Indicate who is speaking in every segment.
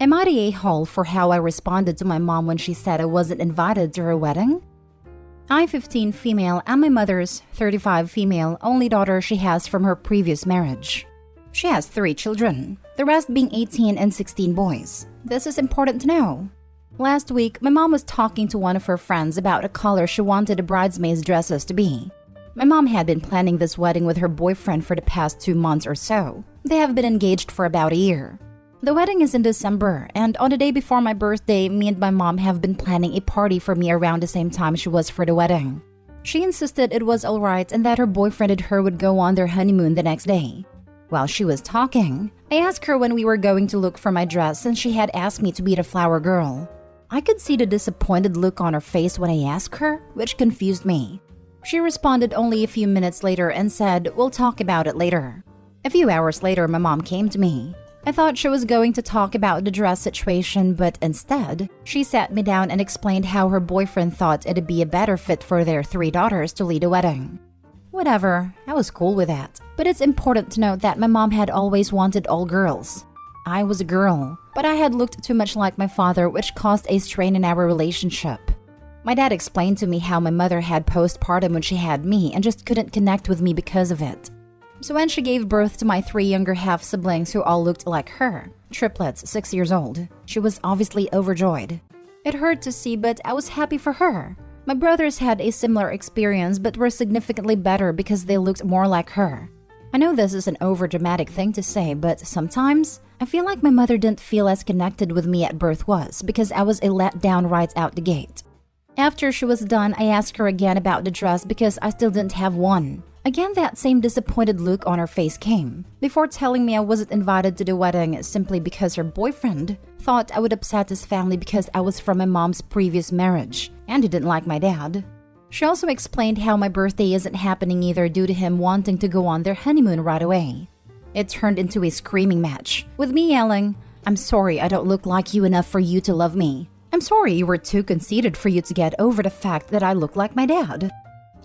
Speaker 1: Am I the a-hole for how I responded to my mom when she said I wasn't invited to her wedding? I'm 15 female and my mother's 35 female, only daughter she has from her previous marriage. She has 3 children, the rest being 18 and 16 boys. This is important to know. Last week, my mom was talking to one of her friends about a color she wanted the bridesmaids' dresses to be. My mom had been planning this wedding with her boyfriend for the past 2 months or so. They have been engaged for about a year. The wedding is in December, and on the day before my birthday, me and my mom have been planning a party for me around the same time she was for the wedding. She insisted it was alright and that her boyfriend and her would go on their honeymoon the next day. While she was talking, I asked her when we were going to look for my dress since she had asked me to be the flower girl. I could see the disappointed look on her face when I asked her, which confused me. She responded only a few minutes later and said, "We'll talk about it later." A few hours later, my mom came to me. I thought she was going to talk about the dress situation, but instead, she sat me down and explained how her boyfriend thought it'd be a better fit for their 3 daughters to lead a wedding. Whatever, I was cool with that. But it's important to note that my mom had always wanted all girls. I was a girl, but I had looked too much like my father, which caused a strain in our relationship. My dad explained to me how my mother had postpartum when she had me and just couldn't connect with me because of it. So when she gave birth to my 3 younger half-siblings who all looked like her, triplets 6 years old, she was obviously overjoyed. It hurt to see, but I was happy for her. My brothers had a similar experience but were significantly better because they looked more like her. I know this is an overdramatic thing to say, but sometimes I feel like my mother didn't feel as connected with me at birth was because I was a letdown right out the gate. After she was done, I asked her again about the dress because I still didn't have one. Again, that same disappointed look on her face came, before telling me I wasn't invited to the wedding simply because her boyfriend thought I would upset his family because I was from my mom's previous marriage, and he didn't like my dad. She also explained how my birthday isn't happening either due to him wanting to go on their honeymoon right away. It turned into a screaming match, with me yelling, "I'm sorry I don't look like you enough for you to love me. I'm sorry you were too conceited for you to get over the fact that I look like my dad."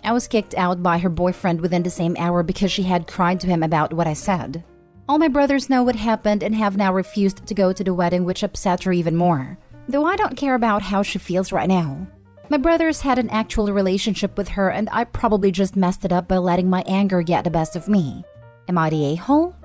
Speaker 1: I was kicked out by her boyfriend within the same hour because she had cried to him about what I said. All my brothers know what happened and have now refused to go to the wedding, which upset her even more. Though I don't care about how she feels right now. My brothers had an actual relationship with her and I probably just messed it up by letting my anger get the best of me. Am I the a-hole?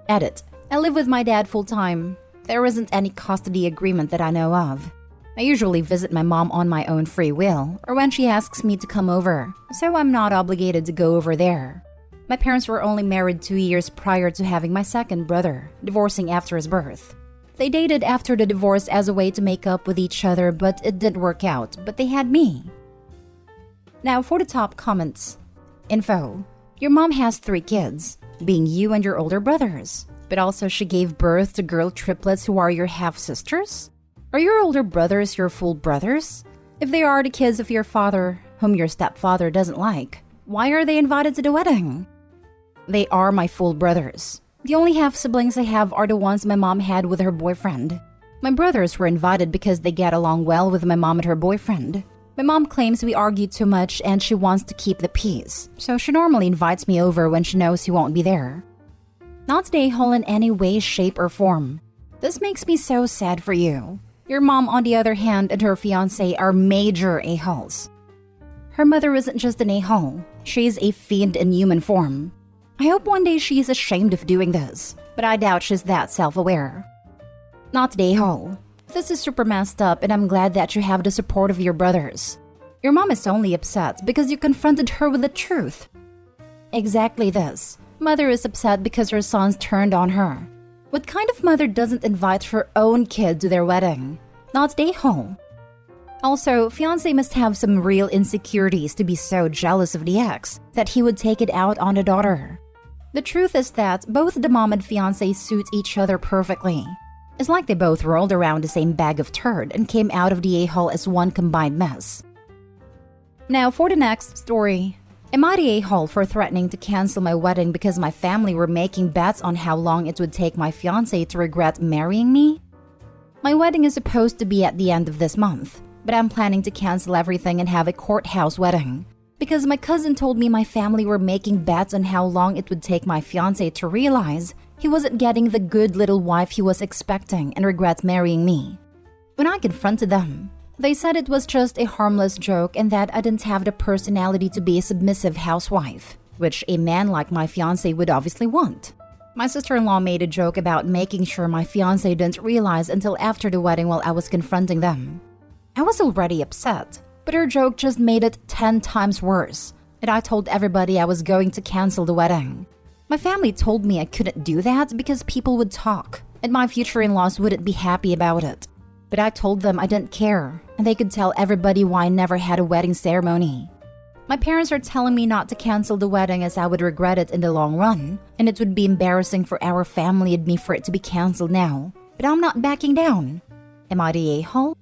Speaker 1: Edit. I live with my dad full-time. There isn't any custody agreement that I know of. I usually visit my mom on my own free will, or when she asks me to come over, so I'm not obligated to go over there. My parents were only married 2 years prior to having my second brother, divorcing after his birth. They dated after the divorce as a way to make up with each other, but it didn't work out, but they had me. Now for the top comments. Info. Your mom has 3 kids, being you and your older brothers, but also she gave birth to girl triplets who are your half-sisters? Are your older brothers your full brothers? If they are the kids of your father, whom your stepfather doesn't like, why are they invited to the wedding? They are my full brothers. The only half-siblings I have are the ones my mom had with her boyfriend. My brothers were invited because they get along well with my mom and her boyfriend. My mom claims we argue too much and she wants to keep the peace, so she normally invites me over when she knows he won't be there. Not the a-hole in any way, shape, or form. This makes me so sad for you. Your mom, on the other hand, and her fiancé are major a-holes. Her mother isn't just an a-hole. She's a fiend in human form. I hope one day she's ashamed of doing this, but I doubt she's that self-aware. Not the a-hole. This is super messed up and I'm glad that you have the support of your brothers. Your mom is only upset because you confronted her with the truth. Exactly this. Mother is upset because her sons turned on her. What kind of mother doesn't invite her own kid to their wedding? Not the a-hole. Also, fiancé must have some real insecurities to be so jealous of the ex that he would take it out on the daughter. The truth is that both the mom and fiancé suit each other perfectly. It's like they both rolled around the same bag of turd and came out of the a-hole as one combined mess. Now for the next story. Am I the a-hole for threatening to cancel my wedding because my family were making bets on how long it would take my fiancé to regret marrying me? My wedding is supposed to be at the end of this month, but I'm planning to cancel everything and have a courthouse wedding. Because my cousin told me my family were making bets on how long it would take my fiancé to realize He wasn't getting the good little wife he was expecting and regrets marrying me. When I confronted them, they said it was just a harmless joke and that I didn't have the personality to be a submissive housewife, which a man like my fiancé would obviously want. My sister-in-law made a joke about making sure my fiancé didn't realize until after the wedding while I was confronting them. I was already upset, but her joke just made it 10 times worse, and I told everybody I was going to cancel the wedding. My family told me I couldn't do that because people would talk, and my future in-laws wouldn't be happy about it. But I told them I didn't care, and they could tell everybody why I never had a wedding ceremony. My parents are telling me not to cancel the wedding as I would regret it in the long run, and it would be embarrassing for our family and me for it to be canceled now. But I'm not backing down. Am I the a-hole?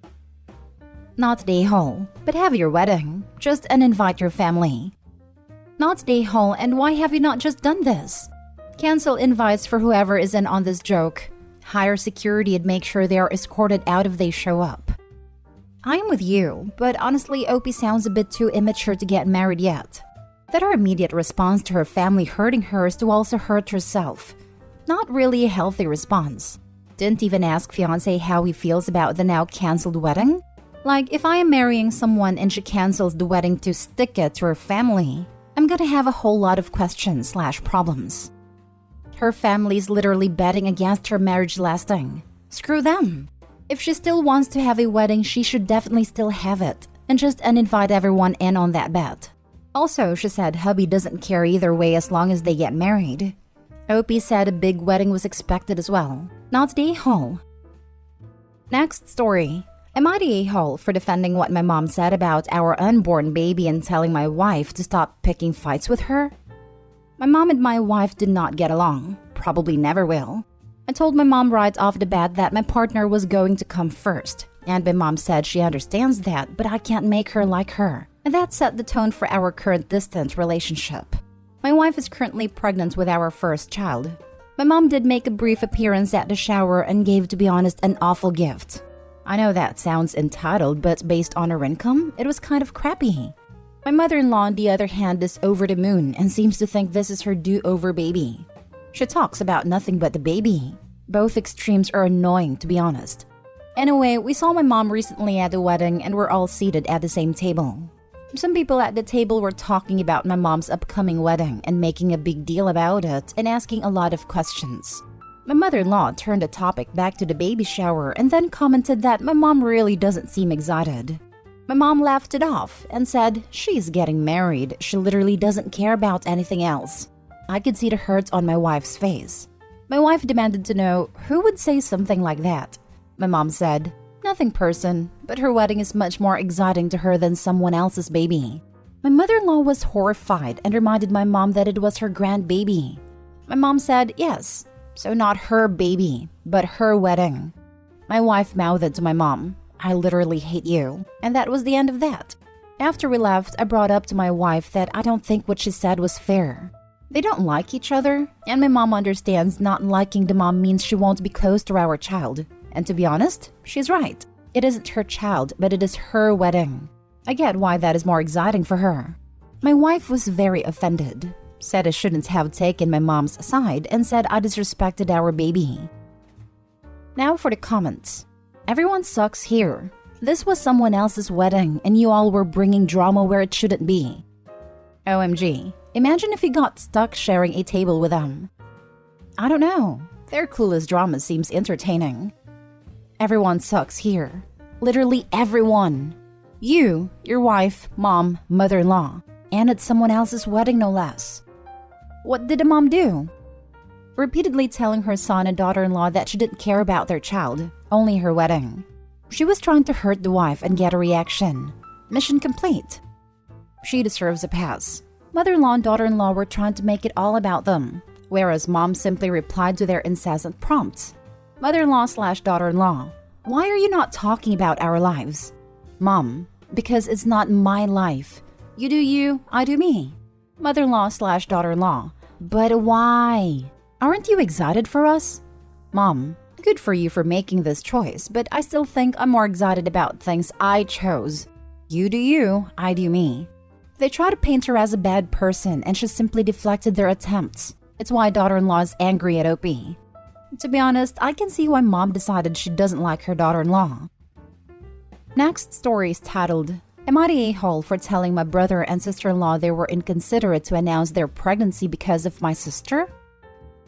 Speaker 1: Not the a-hole, but have your wedding. Just uninvite your family. Not the a-hole, and why have you not just done this? Cancel invites for whoever is in on this joke. Hire security and make sure they are escorted out if they show up. I am with you, but honestly, Opie sounds a bit too immature to get married yet. That her immediate response to her family hurting her is to also hurt herself. Not really a healthy response. Didn't even ask fiancé how he feels about the now cancelled wedding. Like, if I am marrying someone and she cancels the wedding to stick it to her family, I'm gonna have a whole lot of questions/problems. Her family's literally betting against her marriage lasting. Screw them. If she still wants to have a wedding, she should definitely still have it, and just uninvite everyone in on that bet. Also, she said hubby doesn't care either way as long as they get married. Opie said a big wedding was expected as well. Not the a-hole. Next story. Am I the a-hole for defending what my mom said about our unborn baby and telling my wife to stop picking fights with her? My mom and my wife did not get along. Probably never will. I told my mom right off the bat that my partner was going to come first, and my mom said she understands that, but I can't make her like her, and that set the tone for our current distant relationship. My wife is currently pregnant with our first child. My mom did make a brief appearance at the shower and gave, to be honest, an awful gift. I know that sounds entitled, but based on her income, it was kind of crappy. My mother-in-law, on the other hand, is over the moon and seems to think this is her do-over baby. She talks about nothing but the baby. Both extremes are annoying, to be honest. Anyway, we saw my mom recently at the wedding and we're all seated at the same table. Some people at the table were talking about my mom's upcoming wedding and making a big deal about it and asking a lot of questions. My mother-in-law turned the topic back to the baby shower and then commented that my mom really doesn't seem excited. My mom laughed it off and said she's getting married, she literally doesn't care about anything else. I could see the hurt on my wife's face. My wife demanded to know who would say something like that. My mom said, nothing person, but her wedding is much more exciting to her than someone else's baby. My mother-in-law was horrified and reminded my mom that it was her grandbaby. My mom said yes, so not her baby, but her wedding. My wife mouthed to my mom, I literally hate you, and that was the end of that. After we left, I brought up to my wife that I don't think what she said was fair. They don't like each other, and my mom understands not liking the mom means she won't be close to our child. And to be honest, she's right. It isn't her child, but it is her wedding. I get why that is more exciting for her. My wife was very offended, said I shouldn't have taken my mom's side, and said I disrespected our baby. Now for the comments. Everyone sucks here. This was someone else's wedding, and you all were bringing drama where it shouldn't be. OMG. Imagine if you got stuck sharing a table with them. I don't know. Their clueless drama seems entertaining. Everyone sucks here. Literally everyone. You, your wife, mom, mother-in-law, and it's someone else's wedding no less. What did the mom do? Repeatedly telling her son and daughter-in-law that she didn't care about their child, only her wedding. She was trying to hurt the wife and get a reaction. Mission complete. She deserves a pass. Mother-in-law and daughter-in-law were trying to make it all about them, whereas mom simply replied to their incessant prompts. Mother-in-law/daughter-in-law, why are you not talking about our lives? Mom, because it's not my life. You do you, I do me. Mother-in-law/daughter-in-law, but why? Aren't you excited for us? Mom, good for you for making this choice, but I still think I'm more excited about things I chose. You do you, I do me. They try to paint her as a bad person and she simply deflected their attempts. It's why daughter-in-law is angry at OP. To be honest, I can see why mom decided she doesn't like her daughter-in-law. Next story is titled, Am I the a-hole for telling my brother and sister-in-law they were inconsiderate to announce their pregnancy because of my sister?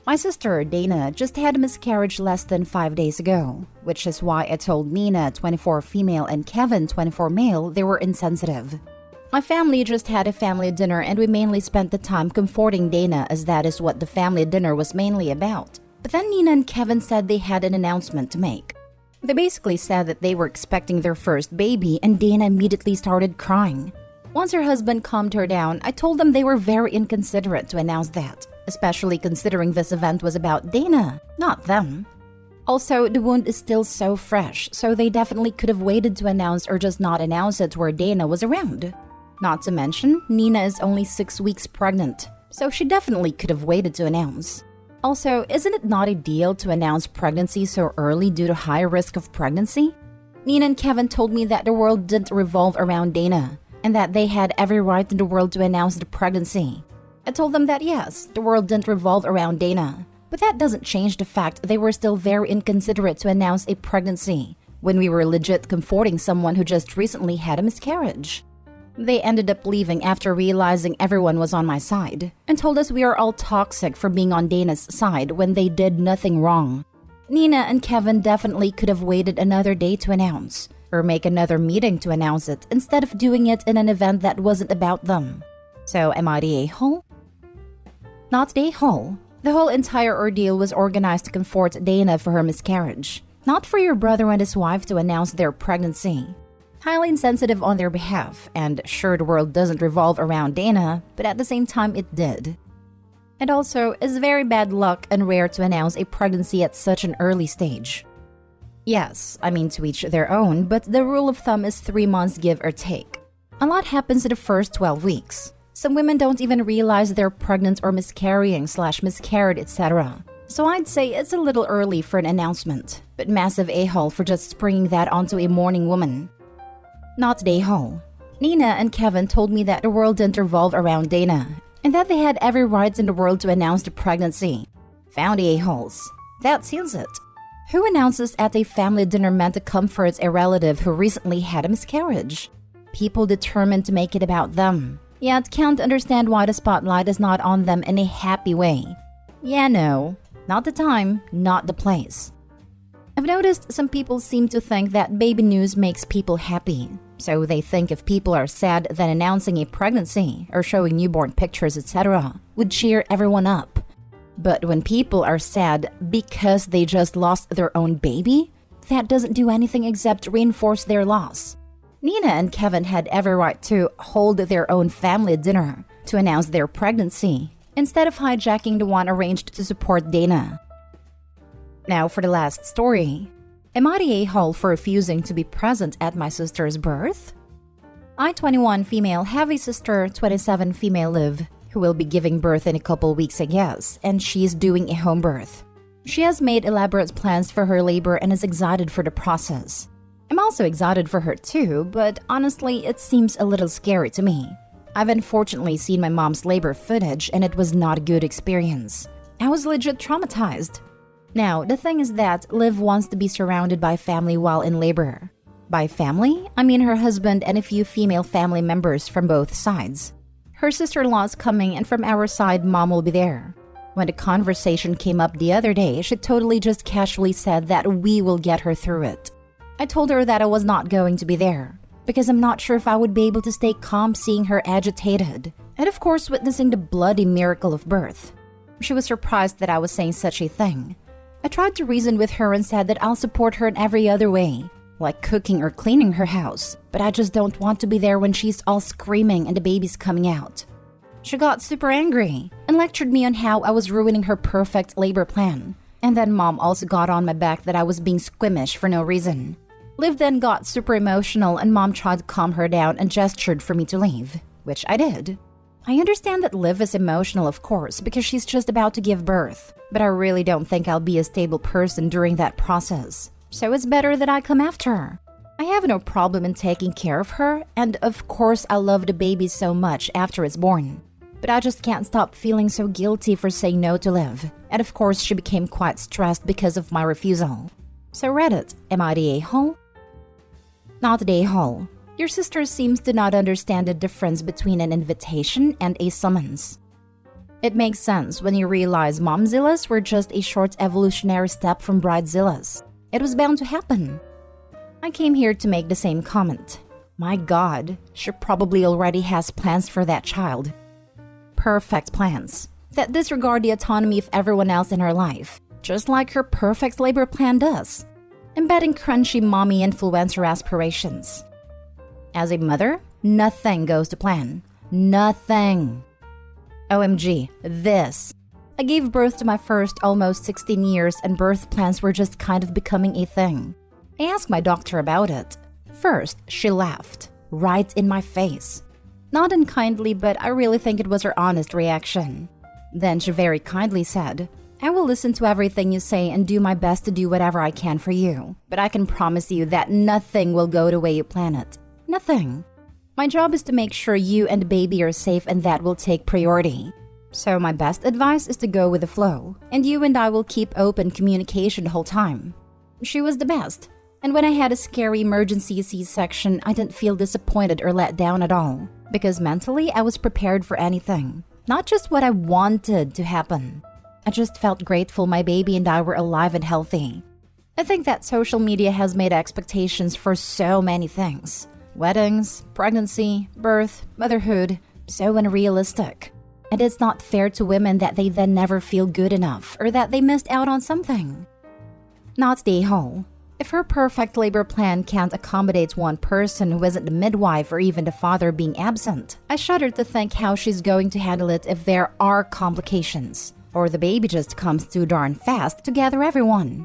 Speaker 1: My sister, Dana, just had a miscarriage less than 5 days ago, which is why I told Nina, 24 female, and Kevin, 24 male, they were insensitive. My family just had a family dinner and we mainly spent the time comforting Dana as that is what the family dinner was mainly about. But then Nina and Kevin said they had an announcement to make. They basically said that they were expecting their first baby and Dana immediately started crying. Once her husband calmed her down, I told them they were very inconsiderate to announce that, especially considering this event was about Dana, not them. Also, the wound is still so fresh, so they definitely could have waited to announce or just not announce it where Dana was around. Not to mention, Nina is only 6 weeks pregnant, so she definitely could have waited to announce. Also, isn't it not ideal to announce pregnancy so early due to high risk of pregnancy? Nina and Kevin told me that the world didn't revolve around Dana, and that they had every right in the world to announce the pregnancy. I told them that yes, the world didn't revolve around Dana, but that doesn't change the fact they were still very inconsiderate to announce a pregnancy, when we were legit comforting someone who just recently had a miscarriage. They ended up leaving after realizing everyone was on my side, and told us we are all toxic for being on Dana's side when they did nothing wrong. Nina and Kevin definitely could have waited another day to announce, or make another meeting to announce it instead of doing it in an event that wasn't about them. So am I the a-hole? Not the a-hole. The whole entire ordeal was organized to comfort Dana for her miscarriage, not for your brother and his wife to announce their pregnancy. Highly insensitive on their behalf, and sure the world doesn't revolve around Dana, but at the same time it did. And also, it's very bad luck and rare to announce a pregnancy at such an early stage. Yes, I mean to each their own, but the rule of thumb is 3 months give or take. A lot happens in the first 12 weeks. Some women don't even realize they're pregnant or miscarrying/miscarried, etc. So I'd say it's a little early for an announcement, but massive a-hole for just springing that onto a mourning woman. Not the a-hole. Nina and Kevin told me that the world didn't revolve around Dana, and that they had every right in the world to announce the pregnancy. Found the a-holes. That seals it. Who announces at a family dinner meant to comfort a relative who recently had a miscarriage? People determined to make it about them, yet can't understand why the spotlight is not on them in a happy way. Yeah, no. Not the time, not the place. I've noticed some people seem to think that baby news makes people happy. So they think if people are sad, then announcing a pregnancy or showing newborn pictures, etc. would cheer everyone up. But when people are sad because they just lost their own baby, that doesn't do anything except reinforce their loss. Nina and Kevin had every right to hold their own family dinner to announce their pregnancy, instead of hijacking the one arranged to support Dana. Now for the last story. Am I the a-hole for refusing to be present at my sister's birth? I, 21 female, have a sister, 27 female live, who will be giving birth in a couple weeks I guess, and she's doing a home birth. She has made elaborate plans for her labor and is excited for the process. I'm also excited for her too, but honestly it seems a little scary to me. I've unfortunately seen my mom's labor footage and it was not a good experience. I was legit traumatized. Now, the thing is that Liv wants to be surrounded by family while in labor. By family, I mean her husband and a few female family members from both sides. Her sister-in-law is coming and from our side, mom will be there. When the conversation came up the other day, she totally just casually said that we will get her through it. I told her that I was not going to be there, because I'm not sure if I would be able to stay calm seeing her agitated, and of course witnessing the bloody miracle of birth. She was surprised that I was saying such a thing. I tried to reason with her and said that I'll support her in every other way, like cooking or cleaning her house, but I just don't want to be there when she's all screaming and the baby's coming out. She got super angry and lectured me on how I was ruining her perfect labor plan. And then mom also got on my back that I was being squeamish for no reason. Liv then got super emotional and mom tried to calm her down and gestured for me to leave, which I did. I understand that Liv is emotional, of course, because she's just about to give birth, but I really don't think I'll be a stable person during that process. So it's better that I come after her. I have no problem in taking care of her, and of course I love the baby so much after it's born. but I just can't stop feeling so guilty for saying no to Liv. And of course, she became quite stressed because of my refusal. So Reddit, am I the a-hole? Not the a-hole. Your sister seems to not understand the difference between an invitation and a summons. It makes sense when you realize momzillas were just a short evolutionary step from bridezillas. It was bound to happen. I came here to make the same comment. My God, she probably already has plans for that child. Perfect plans that disregard the autonomy of everyone else in her life, just like her perfect labor plan does, embedding crunchy mommy influencer aspirations. As a mother, nothing goes to plan. Nothing. OMG, this. I gave birth to my first almost 16 years and birth plans were just kind of becoming a thing. I asked my doctor about it. First, she laughed, right in my face. Not unkindly, but I really think it was her honest reaction. Then she very kindly said, I will listen to everything you say and do my best to do whatever I can for you. But I can promise you that nothing will go the way you plan it. Nothing. My job is to make sure you and the baby are safe and that will take priority. So my best advice is to go with the flow, and you and I will keep open communication the whole time. She was the best. And when I had a scary emergency C-section, I didn't feel disappointed or let down at all. Because mentally, I was prepared for anything. Not just what I wanted to happen. I just felt grateful my baby and I were alive and healthy. I think that social media has made expectations for so many things. Weddings, pregnancy, birth, motherhood, so unrealistic. And it's not fair to women that they then never feel good enough or that they missed out on something. Not the whole. If her perfect labor plan can't accommodate one person who isn't the midwife or even the father being absent, I shudder to think how she's going to handle it if there are complications, or the baby just comes too darn fast to gather everyone.